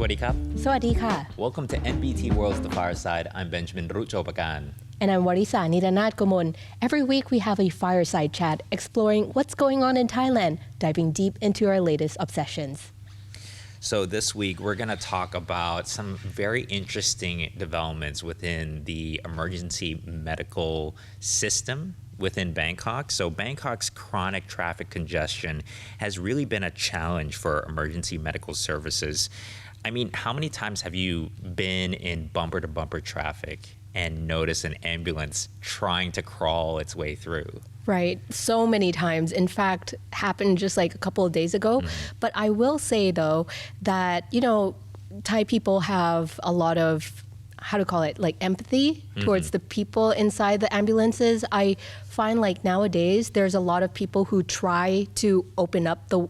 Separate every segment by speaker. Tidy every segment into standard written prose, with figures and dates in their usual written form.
Speaker 1: วัสดีครับ
Speaker 2: สวัสดีค่ะ
Speaker 1: Welcome to NBT World The Fireside. I'm Benjamin Ruchopakan.
Speaker 2: And I'm Warisa Niranat Gomon. Every week we have a fireside chat exploring what's going on in Thailand, diving deep into our latest obsessions.
Speaker 1: So this week we're going to talk about some very interesting developments within the emergency medical system within Bangkok. So Bangkok's chronic traffic congestion has really been a challenge for emergency medical services. I mean, how many times have you been in bumper-to-bumper traffic and noticed an ambulance trying to crawl its way through?
Speaker 2: Right, so many times. In fact, happened just like a couple of days ago. But I will say though that, Thai people have a lot of, how to call it, like empathy towards the people inside the ambulances. I find like nowadays there's a lot of people who try to open up the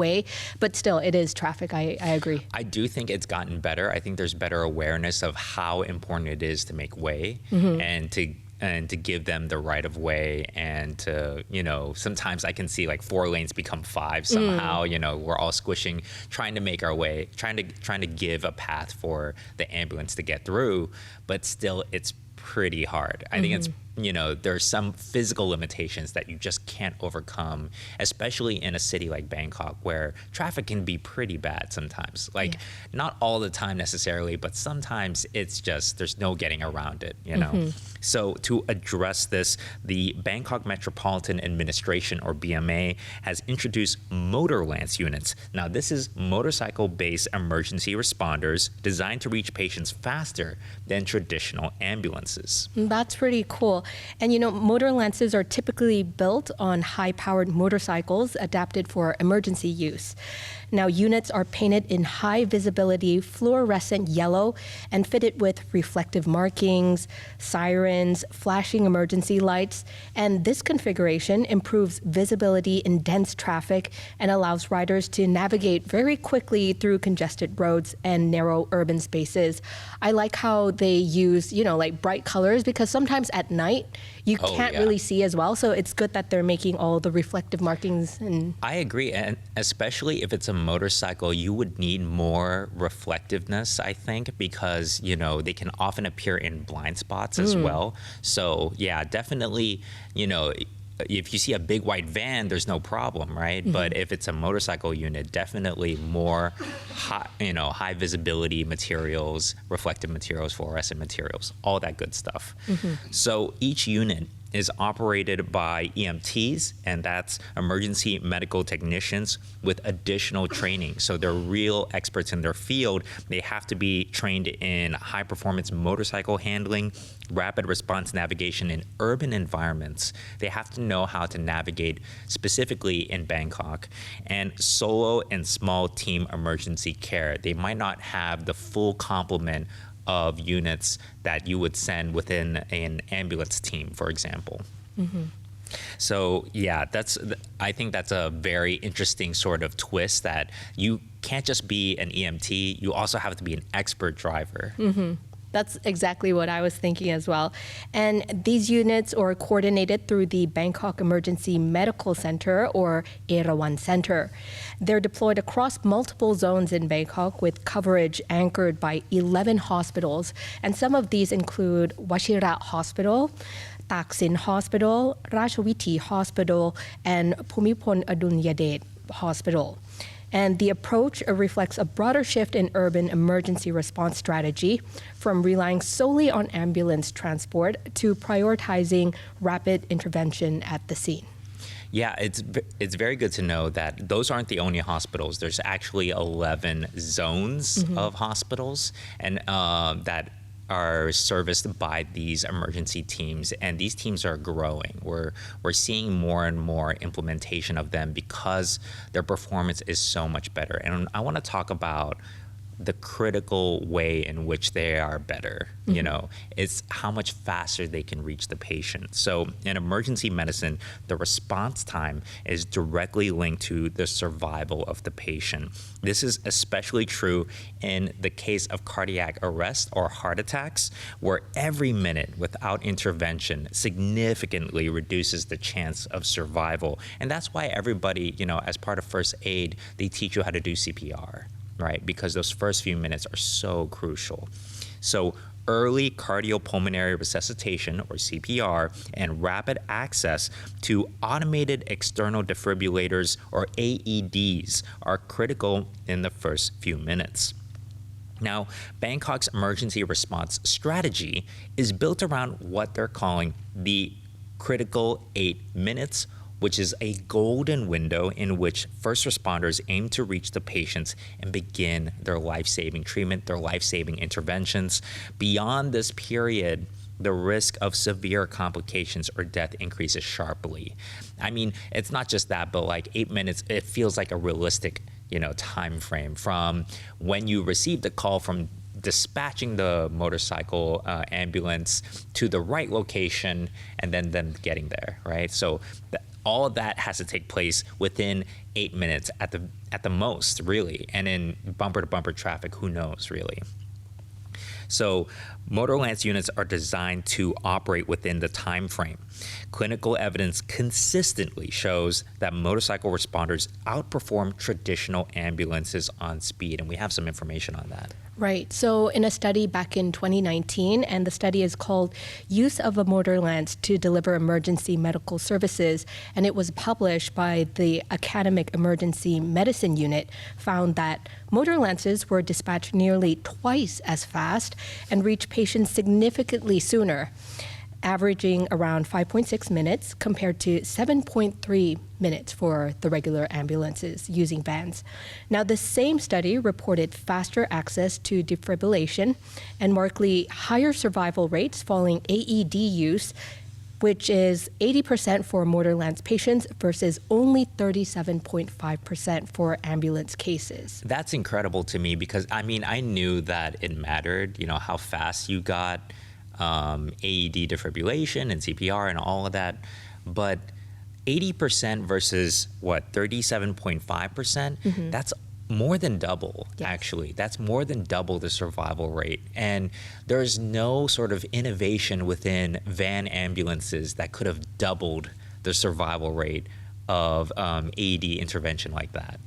Speaker 2: way, but still it is traffic. I agree.
Speaker 1: I do think it's gotten better. I think there's better awareness of how important it is to make way and to give them the right of way, and to, sometimes I can see like 4 lanes become 5 somehow. We're all squishing, trying to make our way, trying to give a path for the ambulance to get through, but still it's pretty hard. I think it's, there's some physical limitations that you just can't overcome, especially in a city like Bangkok where traffic can be pretty bad sometimes. Not all the time necessarily, but sometimes it's just, there's no getting around it, So to address this, the Bangkok Metropolitan Administration, or BMA, has introduced Motorlances units. Now this is motorcycle-based emergency responders designed to reach patients faster than traditional ambulances.
Speaker 2: That's pretty cool. And Motorlances are typically built on high-powered motorcycles adapted for emergency use. Now, units are painted in high visibility fluorescent yellow and fitted with reflective markings, sirens, flashing emergency lights. And this configuration improves visibility in dense traffic and allows riders to navigate very quickly through congested roads and narrow urban spaces. I like how they use, like bright colors, because sometimes at night you can't really see as well. So it's good that they're making all the reflective markings.
Speaker 1: I agree. And especially if it's a motorcycle, you would need more reflectiveness, I think, because, they can often appear in blind spots as well. So yeah, definitely, if you see a big white van, there's no problem, right? But if it's a motorcycle unit, definitely more high visibility materials, reflective materials, fluorescent materials, all that good stuff. So each unit is operated by EMTs, and that's emergency medical technicians with additional training. So they're real experts in their field. They have to be trained in high performance motorcycle handling, rapid response navigation in urban environments. They have to know how to navigate specifically in Bangkok, and solo and small team emergency care. They might not have the full complement of units that you would send within an ambulance team, for example. So yeah, I think that's a very interesting sort of twist, that you can't just be an EMT, you also have to be an expert driver.
Speaker 2: That's exactly what I was thinking as well. And these units are coordinated through the Bangkok Emergency Medical Center, or Erawan Center. They're deployed across multiple zones in Bangkok with coverage anchored by 11 hospitals. And some of these include Washira Hospital, Taksin Hospital, Rashawiti Hospital, and Pumipon Adunyadet Hospital. And the approach reflects a broader shift in urban emergency response strategy, from relying solely on ambulance transport to prioritizing rapid intervention at the scene.
Speaker 1: Yeah, it's very good to know that those aren't the only hospitals. There's actually 11 zones of hospitals, and that are serviced by these emergency teams, and these teams are growing. We're seeing more and more implementation of them because their performance is so much better. And I want to talk about the critical way in which they are better, you know, it's how much faster they can reach the patient. So in emergency medicine, the response time is directly linked to the survival of the patient. This is especially true in the case of cardiac arrest or heart attacks, where every minute without intervention significantly reduces the chance of survival. And that's why everybody, you know, as part of first aid, they teach you how to do CPR. right? Because those first few minutes are so crucial. So early cardiopulmonary resuscitation, or CPR, and rapid access to automated external defibrillators, or AEDs, are critical in the first few minutes. Now, Bangkok's emergency response strategy is built around what they're calling the critical 8 minutes, which is a golden window in which first responders aim to reach the patients and begin their life-saving treatment, their life-saving interventions. Beyond this period, the risk of severe complications or death increases sharply. I mean, it's not just that, but like 8 minutes, it feels like a realistic, time frame from when you receive the call from dispatching the motorcycle ambulance to the right location and then getting there, right? So all of that has to take place within 8 minutes at the most, really. And in bumper-to-bumper traffic, who knows, really? So Motorlance units are designed to operate within the time frame. Clinical evidence consistently shows that motorcycle responders outperform traditional ambulances on speed, and we have some information on that.
Speaker 2: Right. So in a study back in 2019, and the study is called Use of a Motorlance to Deliver Emergency Medical Services, and it was published by the Academic Emergency Medicine Unit, found that Motorlances were dispatched nearly twice as fast and reached patients significantly sooner, averaging around 5.6 minutes compared to 7.3 minutes for the regular ambulances using vans. Now, the same study reported faster access to defibrillation and markedly higher survival rates following AED use, which is 80% for Motorlance patients versus only 37.5% for ambulance cases.
Speaker 1: That's incredible to me because, I knew that it mattered, how fast you got AED defibrillation and CPR and all of that, but 80% versus 37.5%, that's more than double, actually. That's more than double the survival rate. And there's no sort of innovation within van ambulances that could have doubled the survival rate of AED intervention like that,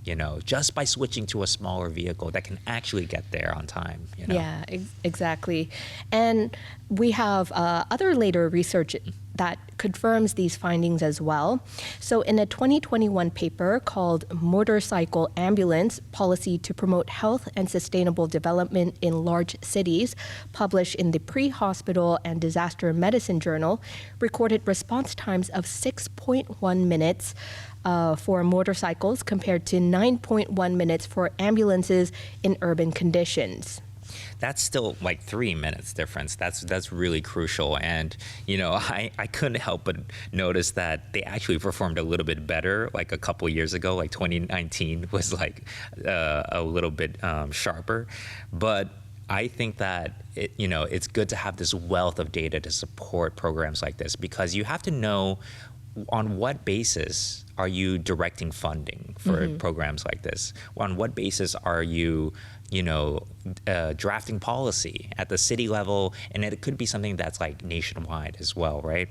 Speaker 1: just by switching to a smaller vehicle that can actually get there on time.
Speaker 2: Yeah, exactly. And we have other later research that confirms these findings as well. So in a 2021 paper called Motorcycle Ambulance Policy to Promote Health and Sustainable Development in Large Cities, published in the Pre-Hospital and Disaster Medicine Journal, recorded response times of 6.1 minutes for motorcycles compared to 9.1 minutes for ambulances in urban conditions.
Speaker 1: That's still like 3 minutes difference. That's really crucial. And, I couldn't help but notice that they actually performed a little bit better like a couple years ago, like 2019 was like a little bit sharper. But I think that it's good to have this wealth of data to support programs like this because you have to know on what basis are you directing funding for programs like this? On what basis are you drafting policy at the city level, and it could be something that's like nationwide as well, right?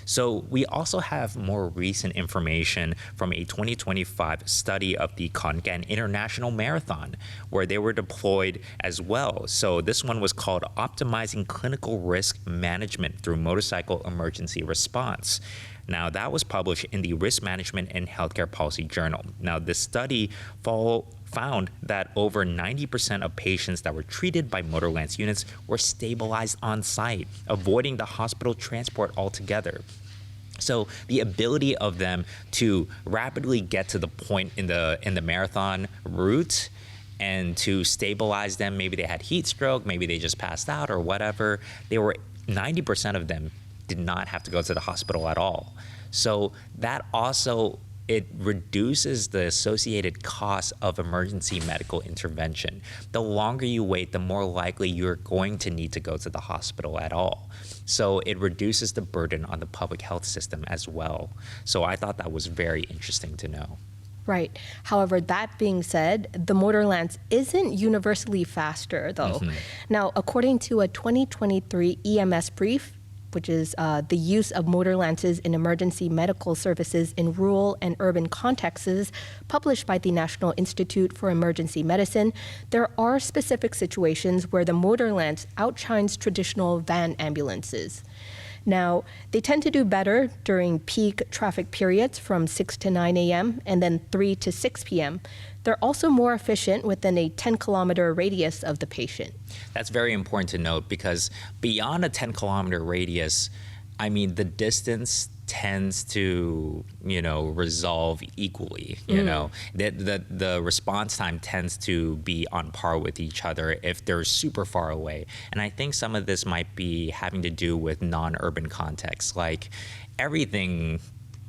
Speaker 1: So we also have more recent information from a 2025 study of the Khon International Marathon, where they were deployed as well. So this one was called Optimizing Clinical Risk Management Through Motorcycle Emergency Response. Now, that was published in the Risk Management and Healthcare Policy Journal. Now, this study found that over 90% of patients that were treated by Motorlance units were stabilized on site, avoiding the hospital transport altogether. So the ability of them to rapidly get to the point in the marathon route and to stabilize them, maybe they had heat stroke, maybe they just passed out or whatever, 90% of them did not have to go to the hospital at all. So that also, it reduces the associated cost of emergency medical intervention. The longer you wait, the more likely you're going to need to go to the hospital at all. So it reduces the burden on the public health system as well. So I thought that was very interesting to know.
Speaker 2: Right. However, that being said, the Motorlance isn't universally faster, though. Now, according to a 2023 EMS brief, which is the use of Motorlances in emergency medical services in rural and urban contexts, published by the National Institute for Emergency Medicine, there are specific situations where the Motorlance outshines traditional van ambulances. Now, they tend to do better during peak traffic periods from 6 to 9 a.m. and then 3 to 6 p.m. They're also more efficient within a 10-kilometer radius of the patient.
Speaker 1: That's very important to note because beyond a 10-kilometer radius, I mean, the distance tends to, resolve equally. The response time tends to be on par with each other if they're super far away. And I think some of this might be having to do with non-urban contexts, like everything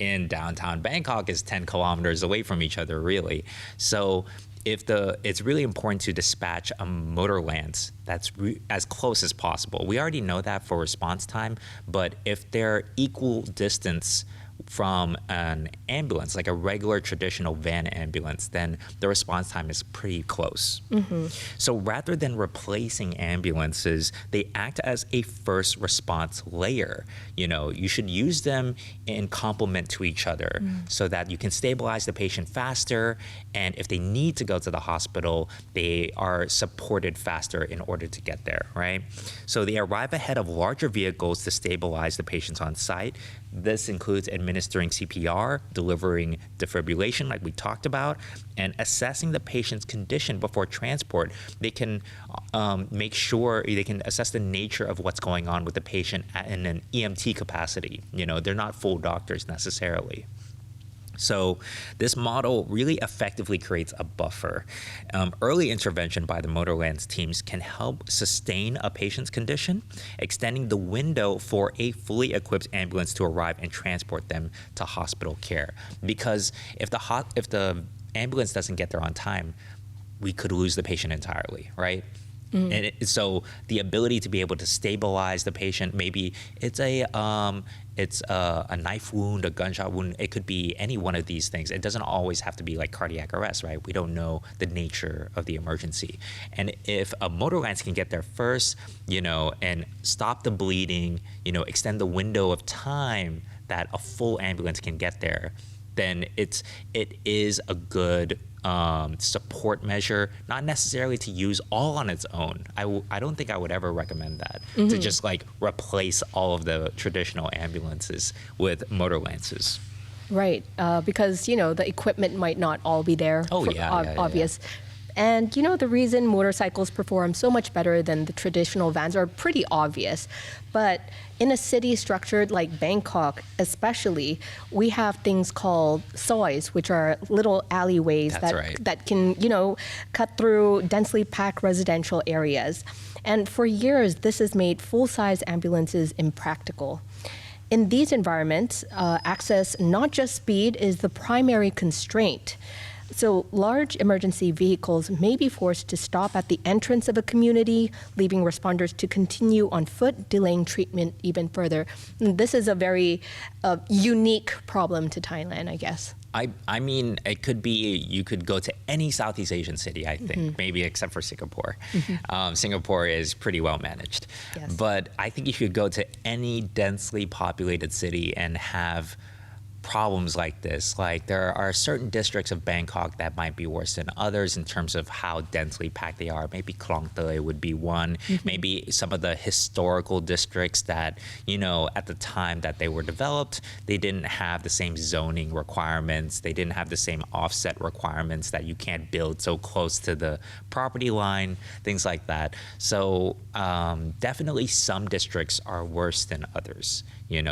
Speaker 1: in downtown Bangkok is 10 kilometers away from each other, really. So it's really important to dispatch a Motorlance that's as close as possible. We already know that for response time, but if they're equal distance from an ambulance, like a regular traditional van ambulance, then the response time is pretty close. Mm-hmm. So rather than replacing ambulances, they act as a first response layer. You should use them in complement to each other so that you can stabilize the patient faster, and if they need to go to the hospital, they are supported faster in order to get there, right? So they arrive ahead of larger vehicles to stabilize the patients on site. This includes administering CPR, delivering defibrillation like we talked about, and assessing the patient's condition before transport. They can make sure they can assess the nature of what's going on with the patient in an EMT capacity. They're not full doctors necessarily. So this model really effectively creates a buffer. Early intervention by the Motorlances teams can help sustain a patient's condition, extending the window for a fully equipped ambulance to arrive and transport them to hospital care. Because if the ambulance doesn't get there on time, we could lose the patient entirely, right? Mm-hmm. And so the ability to be able to stabilize the patient, maybe it's a knife wound, a gunshot wound. It could be any one of these things. It doesn't always have to be like cardiac arrest, right? We don't know the nature of the emergency. And if a Motorlance can get there first, and stop the bleeding, extend the window of time that a full ambulance can get there, then it is a good support measure, not necessarily to use all on its own. I don't think I would ever recommend that, to just like replace all of the traditional ambulances with Motorlances.
Speaker 2: Right, because, the equipment might not all be there. Obvious. Yeah. And, the reason motorcycles perform so much better than the traditional vans are pretty obvious. But in a city structured like Bangkok, especially, we have things called sois, which are little alleyways that can, cut through densely packed residential areas. And for years, this has made full-size ambulances impractical. In these environments, access, not just speed, is the primary constraint. So large emergency vehicles may be forced to stop at the entrance of a community, leaving responders to continue on foot, delaying treatment even further. And this is a very unique problem to Thailand, I guess.
Speaker 1: I mean, it could be, you could go to any Southeast Asian city, I think, maybe except for Singapore. Singapore is pretty well managed. Yes. But I think if you go to any densely populated city and have problems like this, like there are certain districts of Bangkok that might be worse than others in terms of how densely packed they are. Maybe Klong Toei would be one. Maybe some of the historical districts that, at the time that they were developed, they didn't have the same zoning requirements. They didn't have the same offset requirements that you can't build so close to the property line, things like that. So definitely some districts are worse than others,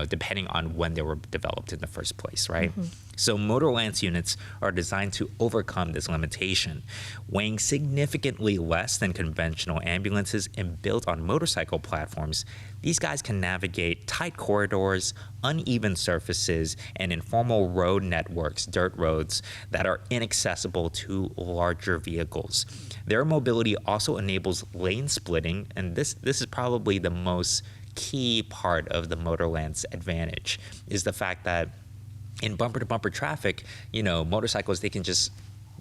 Speaker 1: depending on when they were developed in the first place, right? So Motorlance units are designed to overcome this limitation. Weighing significantly less than conventional ambulances and built on motorcycle platforms, these guys can navigate tight corridors, uneven surfaces, and informal road networks, dirt roads, that are inaccessible to larger vehicles. Their mobility also enables lane splitting, and this is probably the most key part of the Motorlance advantage, is the fact that in bumper-to-bumper traffic, motorcycles, they can just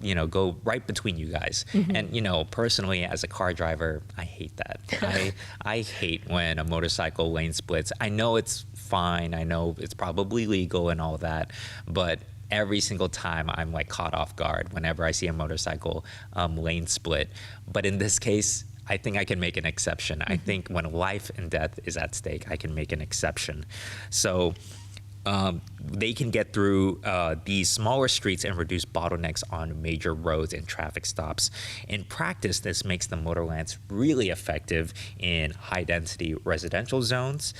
Speaker 1: go right between you guys. And, personally, as a car driver, I hate that. I hate when a motorcycle lane splits. I know it's fine. I know it's probably legal and all that, but every single time I'm like caught off guard whenever I see a motorcycle lane split. But in this case, I think I can make an exception. I think when life and death is at stake, I can make an exception. So they can get through these smaller streets and reduce bottlenecks on major roads and traffic stops. In practice, this makes the Motorlance really effective in high-density residential zones,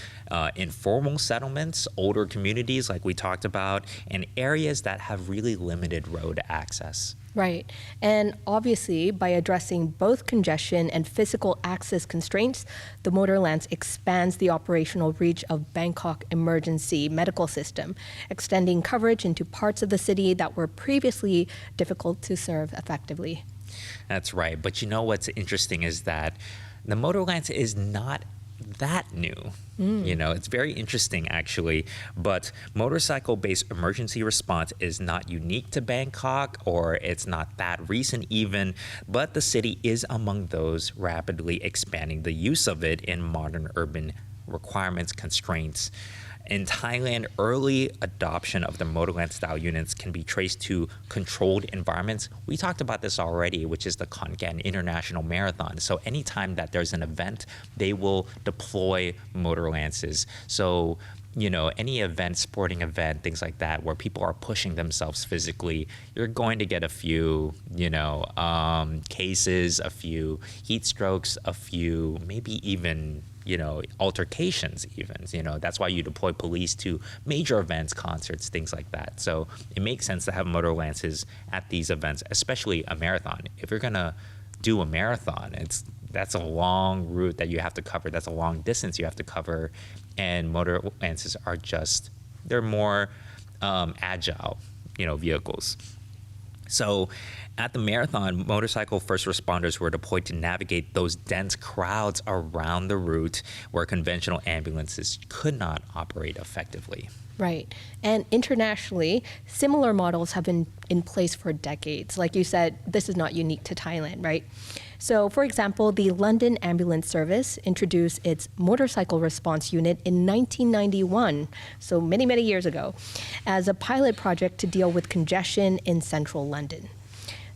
Speaker 1: informal settlements, older communities like we talked about, and areas that have really limited road access.
Speaker 2: Right. And obviously, by addressing both congestion and physical access constraints, the Motorlance expands the operational reach of Bangkok emergency medical system, extending coverage into parts of the city that were previously difficult to serve effectively.
Speaker 1: That's right. But what's interesting is that the Motorlance is not that new. It's very interesting, actually. But motorcycle-based emergency response is not unique to Bangkok, or it's not that recent even, but the city is among those rapidly expanding the use of it in modern urban requirements, constraints. In Thailand, early adoption of the Motorlance-style units can be traced to controlled environments. We talked about this already, which is the Khon Kaen International Marathon. So anytime that there's an event, they will deploy Motorlances. So, any event, sporting event, things like that, where people are pushing themselves physically, you're going to get a few, cases, a few heat strokes, a few, maybe even altercations even. That's why you deploy police to major events, concerts, things like that. So it makes sense to have Motorlances at these events, especially a marathon. If you're going to do a marathon, that's a long route that you have to cover. That's a long distance you have to cover. And Motorlances are they're more agile, vehicles. So at the marathon, motorcycle first responders were deployed to navigate those dense crowds around the route where conventional ambulances could not operate effectively.
Speaker 2: Right. And internationally, similar models have been in place for decades. Like you said, this is not unique to Thailand, right? So, for example, the London Ambulance Service introduced its motorcycle response unit in 1991, so many, many years ago, as a pilot project to deal with congestion in central London.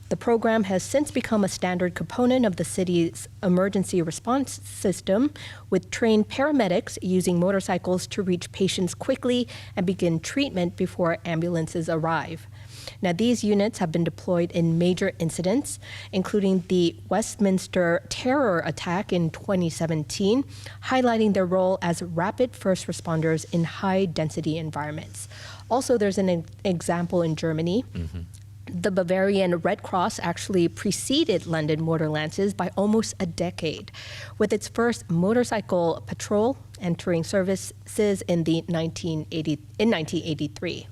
Speaker 2: The program has since become a standard component of the city's emergency response system, with trained paramedics using motorcycles to reach patients quickly and begin treatment before ambulances arrive. Now, these units have been deployed in major incidents, including the Westminster terror attack in 2017, highlighting their role as rapid first responders in high-density environments. Also, there's an example in Germany. The Bavarian Red Cross actually preceded London Motorlances by almost a decade, with its first motorcycle patrol entering services in 1983.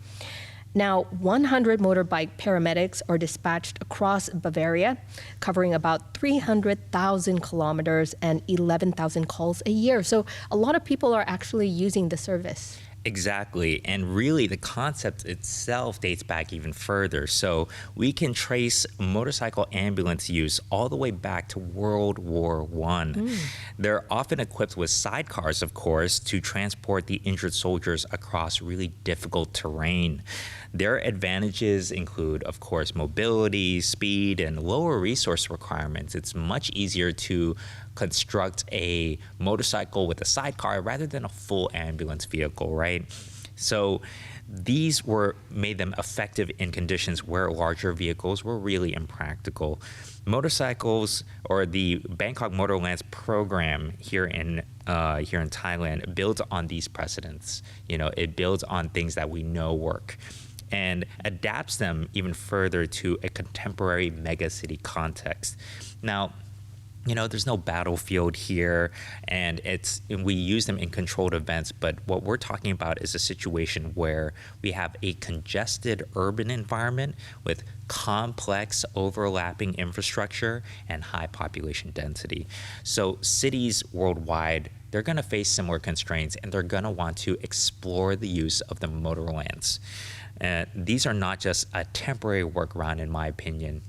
Speaker 2: Now, 100 motorbike paramedics are dispatched across Bavaria, covering about 300,000 kilometers and 11,000 calls a year. So a lot of people are actually using the service.
Speaker 1: Exactly. And really, the concept itself dates back even further. So we can trace motorcycle ambulance use all the way back to World War I. They're often equipped with sidecars, of course, to transport the injured soldiers across really difficult terrain. Their advantages include, of course, mobility, speed, and lower resource requirements. It's much easier to construct a motorcycle with a sidecar rather than a full ambulance vehicle, right? So these made them effective in conditions where larger vehicles were really impractical. Motorcycles, or the Bangkok Motorlances program here in Thailand, builds on these precedents. It builds on things that we know work and adapts them even further to a contemporary megacity context. Now, there's no battlefield here, and we use them in controlled events, but what we're talking about is a situation where we have a congested urban environment with complex overlapping infrastructure and high population density. So cities worldwide, they're going to face similar constraints, and they're going to want to explore the use of the Motorlance. And these are not just a temporary workaround, in my opinion.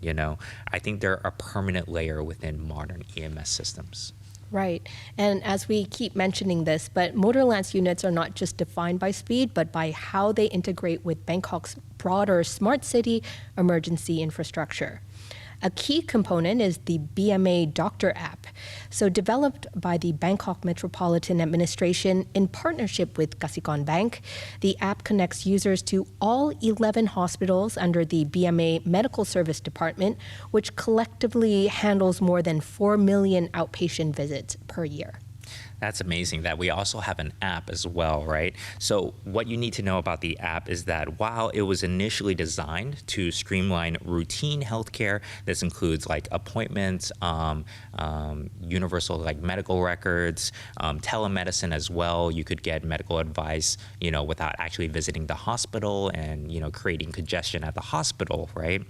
Speaker 1: I think they're a permanent layer within modern EMS systems.
Speaker 2: Right. And as we keep mentioning this, but Motorlance units are not just defined by speed, but by how they integrate with Bangkok's broader smart city emergency infrastructure. A key component is the BMA Doctor app. So developed by the Bangkok Metropolitan Administration in partnership with Kasikorn Bank, the app connects users to all 11 hospitals under the BMA Medical Service Department, which collectively handles more than 4 million outpatient visits per year.
Speaker 1: That's amazing that we also have an app as well, right? So what you need to know about the app is that while it was initially designed to streamline routine healthcare, this includes like appointments, universal like medical records, telemedicine as well. You could get medical advice, without actually visiting the hospital and, creating congestion at the hospital, right?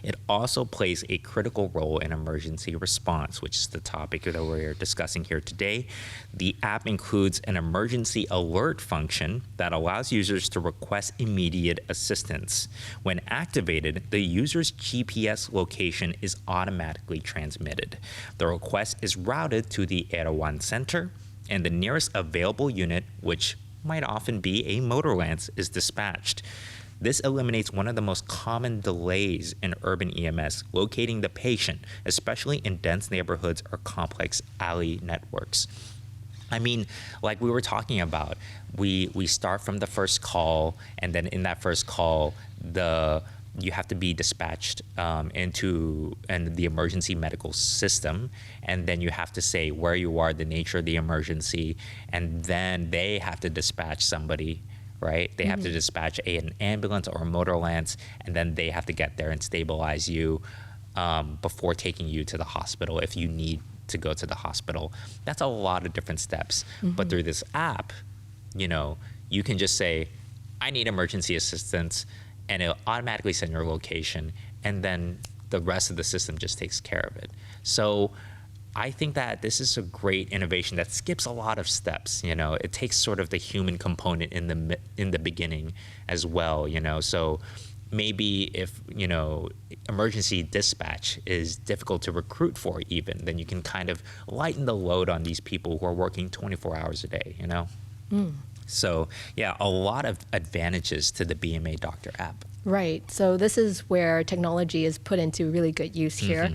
Speaker 1: It also plays a critical role in emergency response, which is the topic that we're discussing here today. The app includes an emergency alert function that allows users to request immediate assistance. When activated, the user's GPS location is automatically transmitted. The request is routed to the Erawan Center, and the nearest available unit, which might often be a Motorlance, is dispatched. This eliminates one of the most common delays in urban EMS, locating the patient, especially in dense neighborhoods or complex alley networks. I mean, like we were talking about, we start from the first call, and then in that first call, you have to be dispatched into the emergency medical system, and then you have to say where you are, the nature of the emergency, and then they have to dispatch somebody, right? They have to dispatch an ambulance or a Motorlance, and then they have to get there and stabilize you before taking you to the hospital if you need to go to the hospital. That's a lot of different steps. But through this app, you can just say, I need emergency assistance, and it'll automatically send your location, and then the rest of the system just takes care of it. So I think that this is a great innovation that skips a lot of steps. It takes sort of the human component in the beginning as well. So maybe if emergency dispatch is difficult to recruit for, even then you can kind of lighten the load on these people who are working 24 hours a day. So yeah, a lot of advantages to the BMA Doctor app.
Speaker 2: Right. So this is where technology is put into really good use here.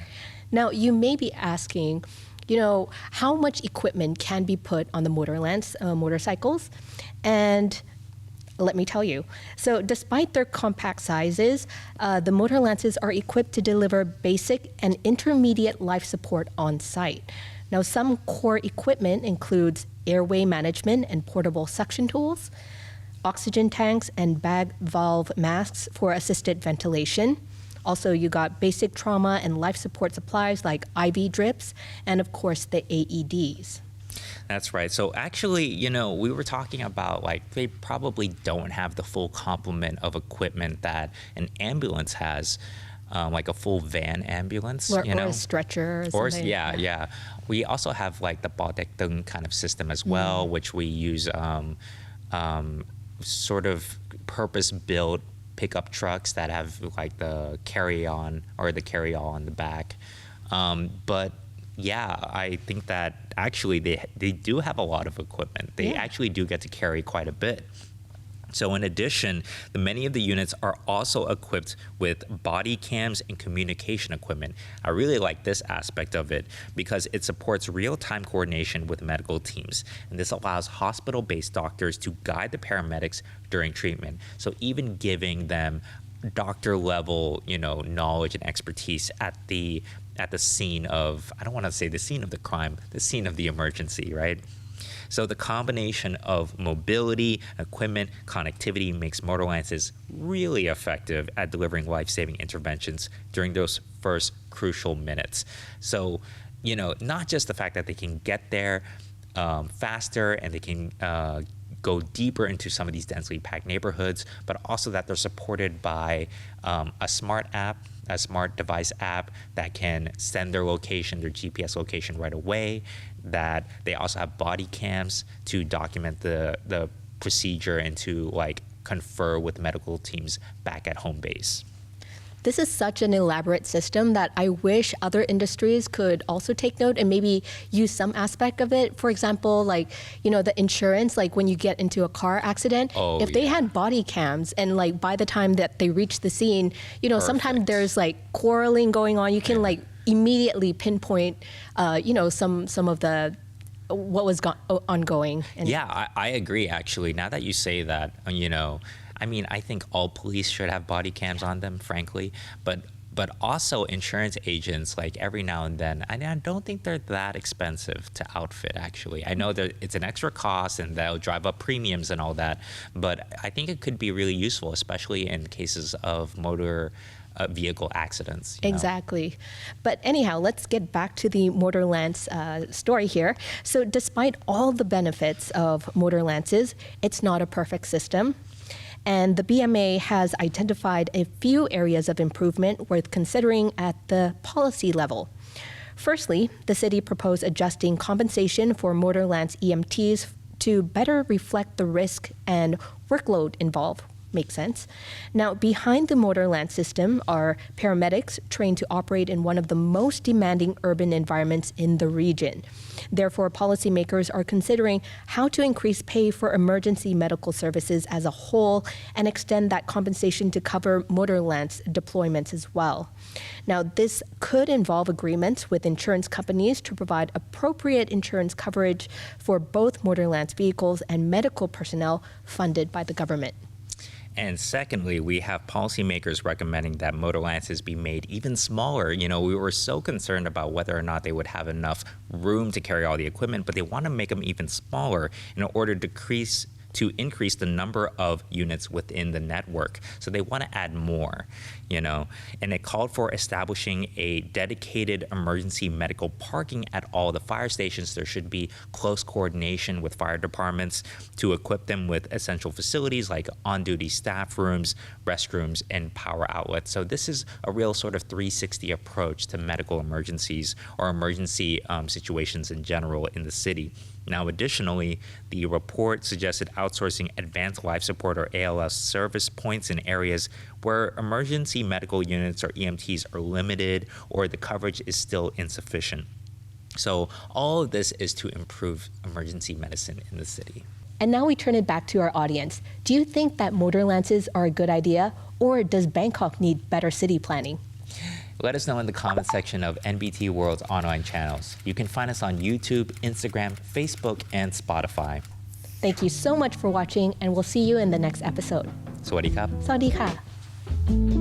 Speaker 2: Now, you may be asking, how much equipment can be put on the Motorlance motorcycles? And let me tell you. So despite their compact sizes, the Motorlances are equipped to deliver basic and intermediate life support on site. Now, some core equipment includes airway management and portable suction tools, oxygen tanks and bag valve masks for assisted ventilation. Also, you got basic trauma and life support supplies like IV drips, and of course, the AEDs.
Speaker 1: That's right. So actually, we were talking about they probably don't have the full complement of equipment that an ambulance has, like a full van ambulance,
Speaker 2: or a stretcher or something.
Speaker 1: Yeah. We also have the Baudectung kind of system as well, which we use sort of purpose-built pickup trucks that have the carry-on or the carry-all on the back. But yeah, I think that actually they do have a lot of equipment. They actually do get to carry quite a bit. So in addition, many of the units are also equipped with body cams and communication equipment. I really like this aspect of it because it supports real-time coordination with medical teams. And this allows hospital-based doctors to guide the paramedics during treatment. So even giving them doctor-level, knowledge and expertise at the scene of, I don't want to say the scene of the crime, the scene of the emergency, right? So the combination of mobility, equipment, connectivity makes Motorlances really effective at delivering life-saving interventions during those first crucial minutes. So, not just the fact that they can get there faster and they can go deeper into some of these densely packed neighborhoods, but also that they're supported by a smart device app that can send their location, their GPS location right away, that they also have body cams to document the procedure and to confer with medical teams back at home base.
Speaker 2: This is such an elaborate system that I wish other industries could also take note and maybe use some aspect of it. For example, like, the insurance, like when you get into a car accident, if they had body cams and like by the time that they reach the scene, sometimes there's like quarreling going on. You can like immediately pinpoint, some of the what was ongoing. And
Speaker 1: yeah, I agree, actually. Now that you say that, I think all police should have body cams on them, frankly. But also insurance agents, like every now and then, I don't think they're that expensive to outfit, actually. I know that it's an extra cost and that'll drive up premiums and all that. But I think it could be really useful, especially in cases of motor vehicle accidents.
Speaker 2: Exactly. But anyhow, let's get back to the Motorlance story here. So despite all the benefits of Motorlances, it's not a perfect system. And the BMA has identified a few areas of improvement worth considering at the policy level. Firstly, the city proposed adjusting compensation for Motorlance EMTs to better reflect the risk and workload involved. Makes sense. Now, behind the Motorlance system are paramedics trained to operate in one of the most demanding urban environments in the region. Therefore, policymakers are considering how to increase pay for emergency medical services as a whole and extend that compensation to cover Motorlance deployments as well. Now, this could involve agreements with insurance companies to provide appropriate insurance coverage for both Motorlance vehicles and medical personnel funded by the government.
Speaker 1: And secondly, we have policymakers recommending that Motorlances be made even smaller. We were so concerned about whether or not they would have enough room to carry all the equipment, but they want to make them even smaller in order to increase the number of units within the network. So they want to add more, and it called for establishing a dedicated emergency medical parking at all the fire stations. There should be close coordination with fire departments to equip them with essential facilities like on-duty staff rooms, restrooms, and power outlets. So this is a real sort of 360 approach to medical emergencies or emergency situations in general in the city. Now, additionally, the report suggested outsourcing advanced life support or ALS service points in areas where emergency medical units or EMTs are limited or the coverage is still insufficient. So all of this is to improve emergency medicine in the city.
Speaker 2: And now we turn it back to our audience. Do you think that Motorlances are a good idea, or does Bangkok need better city planning?
Speaker 1: Let us know in the comment section of NBT World's online channels. You can find us on YouTube, Instagram, Facebook, and Spotify.
Speaker 2: Thank you so much for watching, and we'll see you in the next episode.
Speaker 1: สวัสดีครับ
Speaker 2: สวัสดีค่ะ